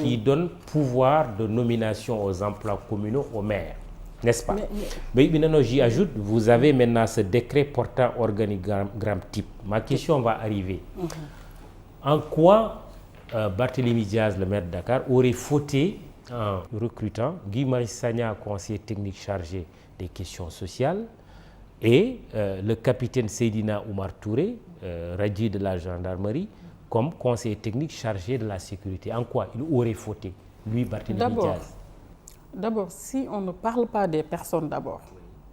qui donne pouvoir de nomination aux emplois communaux aux maires, n'est-ce pas? Mais maintenant, j'y ajoute, vous avez maintenant ce décret portant organigramme type. Ma question va arriver. En quoi Barthélémy Diaz, le maire de Dakar, aurait fauté en recrutant Guy Marius Sagna, conseiller technique chargé des questions sociales, et le capitaine Seydina Oumar Touré, radié de la gendarmerie, comme conseiller technique chargé de la sécurité? En quoi il aurait fauté, lui, Barthélémy Diaz? D'abord, si on ne parle pas des personnes d'abord,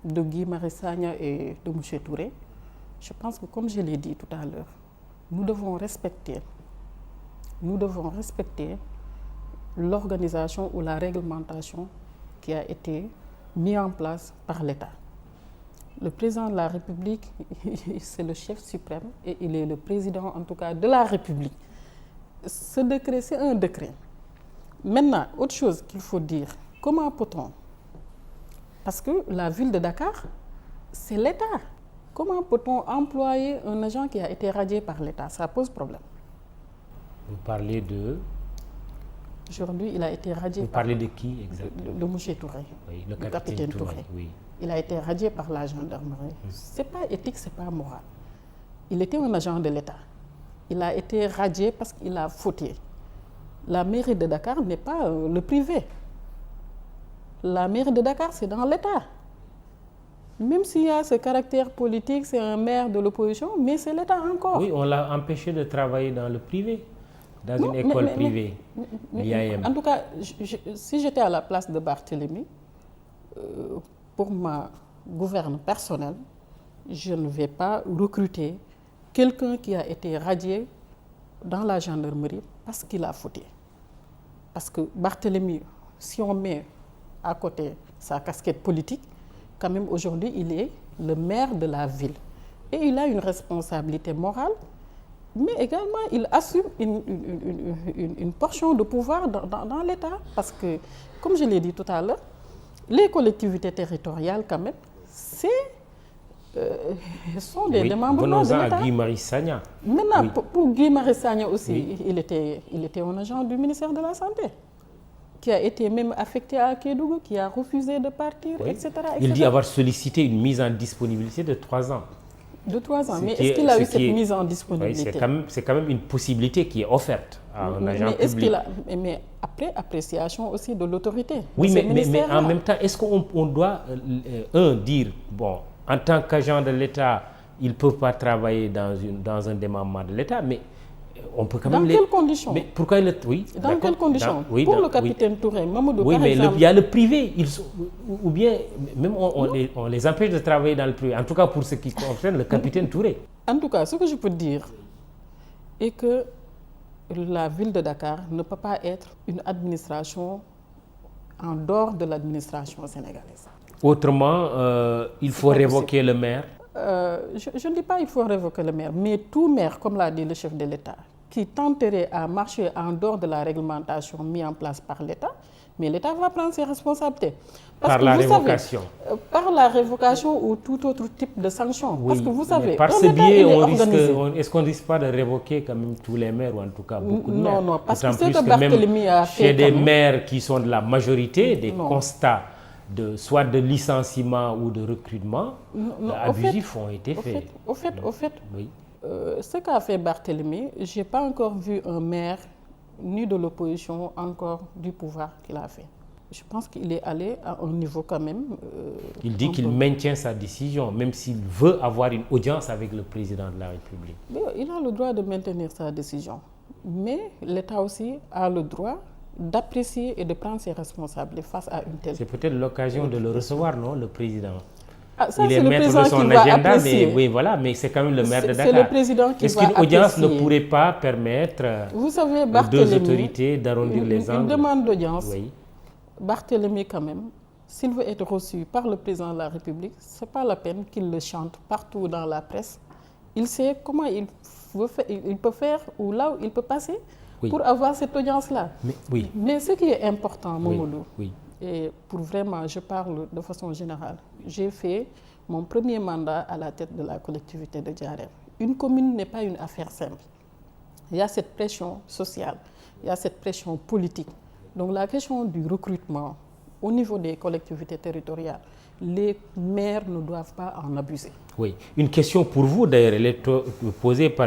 de Guy Marius Sagna et de M. Touré, je pense que, comme je l'ai dit tout à l'heure, nous devons respecter l'organisation ou la réglementation qui a été mise en place par l'État. Le président de la République, c'est le chef suprême et il est le président, en tout cas, de la République. Ce décret, c'est un décret. Maintenant, autre chose qu'il faut dire, comment peut-on? Parce que la ville de Dakar, c'est l'État. Comment peut-on employer un agent qui a été radié par l'État? Ça pose problème. Vous parlez de... Aujourd'hui, il a été radié. Vous parlez de qui exactement? De M. Touré, oui, le capitaine Touré. Oui. Il a été radié par la gendarmerie. Ce n'est pas éthique, ce n'est pas moral. Il était un agent de l'État. Il a été radié parce qu'il a fauté. La mairie de Dakar n'est pas le privé. La mairie de Dakar, c'est dans l'État. Même s'il y a ce caractère politique, c'est un maire de l'opposition, mais c'est l'État encore. Oui, on l'a empêché de travailler dans le privé, dans une école privée, l'IAM. En tout cas, si j'étais à la place de Barthélémy, pour ma gouverne personnelle, je ne vais pas recruter quelqu'un qui a été radié dans la gendarmerie parce qu'il a fauté. Parce que Barthélémy, si on met à côté sa casquette politique, quand même aujourd'hui, il est le maire de la ville. Et il a une responsabilité morale, mais également il assume une portion de pouvoir dans l'État. Parce que, comme je l'ai dit tout à l'heure, les collectivités territoriales, quand même, sont des démembrements de l'État. À Guy Marius Sagna. Maintenant, pour Guy Marius Sagna aussi, il était un agent du ministère de la Santé, qui a été même affecté à Kédougou, qui a refusé de partir, etc. Il dit avoir sollicité une mise en disponibilité de 3 ans. De 3 ans, mais est-ce qu'il a eu cette mise en disponibilité? C'est quand même une possibilité qui est offerte à un agent public. Mais après appréciation aussi de l'autorité. Oui, mais en même temps, est-ce qu'on doit, dire, bon, en tant qu'agent de l'État, ils ne peuvent pas travailler dans un démembrement de l'État, mais on peut quand même... Dans quelles conditions? Mais pourquoi dans quelles conditions? Pour le capitaine Touré, Mamadou, oui, par mais exemple... il y a le privé, ou bien même on les empêche de travailler dans le privé, en tout cas pour ce qui concerne le capitaine Touré. En tout cas, ce que je peux dire est que la ville de Dakar ne peut pas être une administration en dehors de l'administration sénégalaise. Autrement, il faut révoquer le maire. Je ne dis pas qu'il faut révoquer le maire, mais tout maire, comme l'a dit le chef de l'État, qui tenterait à marcher en dehors de la réglementation mise en place par l'État, mais l'État va prendre ses responsabilités. Par la révocation. Par la révocation ou tout autre type de sanction. Oui, parce que vous savez, par ce biais, est-ce qu'on ne risque pas de révoquer quand même tous les maires, ou en tout cas beaucoup de maires? Non, parce que c'est que Barthélémy a fait... Chez des maires qui sont de la majorité, des constats soit de licenciement ou de recrutement abusifs ont été faits. Au fait, oui. Ce qu'a fait Barthélémy, je n'ai pas encore vu un maire, ni de l'opposition, encore du pouvoir qu'il a fait. Je pense qu'il est allé à un niveau quand même... il dit qu'il maintient sa décision, même s'il veut avoir une audience avec le président de la République. Il a le droit de maintenir sa décision. Mais l'État aussi a le droit d'apprécier et de prendre ses responsabilités face à une telle... C'est peut-être l'occasion de le recevoir, non, le président? Il est maître de son agenda, mais oui, voilà, mais c'est quand même le maire de Dakar. C'est le président qui Est-ce va qu'une audience apprécier. Ne pourrait pas permettre aux deux autorités d'arrondir les angles? Une demande d'audience, Barthélémy quand même, s'il veut être reçu par le président de la République, ce n'est pas la peine qu'il le chante partout dans la presse. Il sait comment il peut faire ou là où il peut passer pour avoir cette audience-là. Mais ce qui est important, Mamadou, et pour vraiment, je parle de façon générale, j'ai fait mon premier mandat à la tête de la collectivité de Diarère. Une commune n'est pas une affaire simple. Il y a cette pression sociale. il y a cette pression politique. Donc la question du recrutement au niveau des collectivités territoriales, les maires ne doivent pas en abuser. Oui, une question pour vous d'ailleurs, elle est posée par